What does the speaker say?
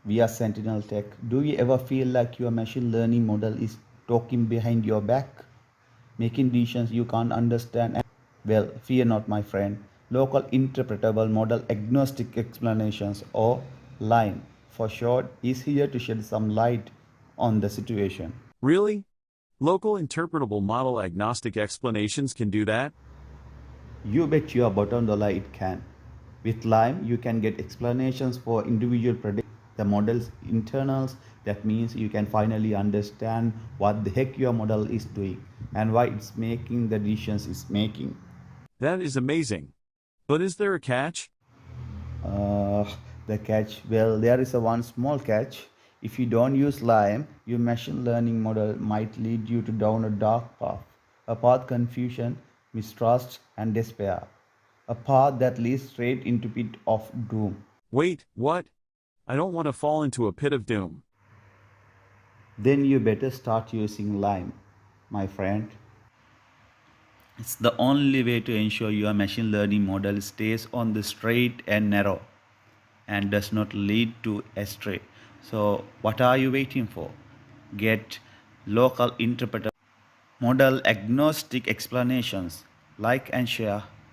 via Sentinel Tech. Do you ever feel like your machine learning model is talking behind your back, making decisions you can't understand? Well, fear not, my friend. Local interpretable model agnostic explanations, or LIME for short, is here to shed some light on the situation. Really? Local interpretable model agnostic explanations can do that? You bet your bottom dollar it can. With Lime, you can get explanations for individual predictions, the model's internals. That means you can finally understand what the heck your model is doing and why it's making the decisions it's making. That is amazing. But is there a catch? Uh, the catch, well, there is a one small catch. If you don't use Lime, your machine learning model might lead you to down a dark path, a path confusion, mistrust, and despair, a path that leads straight into pit of doom. Wait, what? I don't want to fall into a pit of doom. Then you better start using Lime, my friend. It's the only way to ensure your machine learning model stays on the straight and narrow and does not lead to astray. So, what are you waiting for? Get local interpreter model agnostic explanations. Like and share.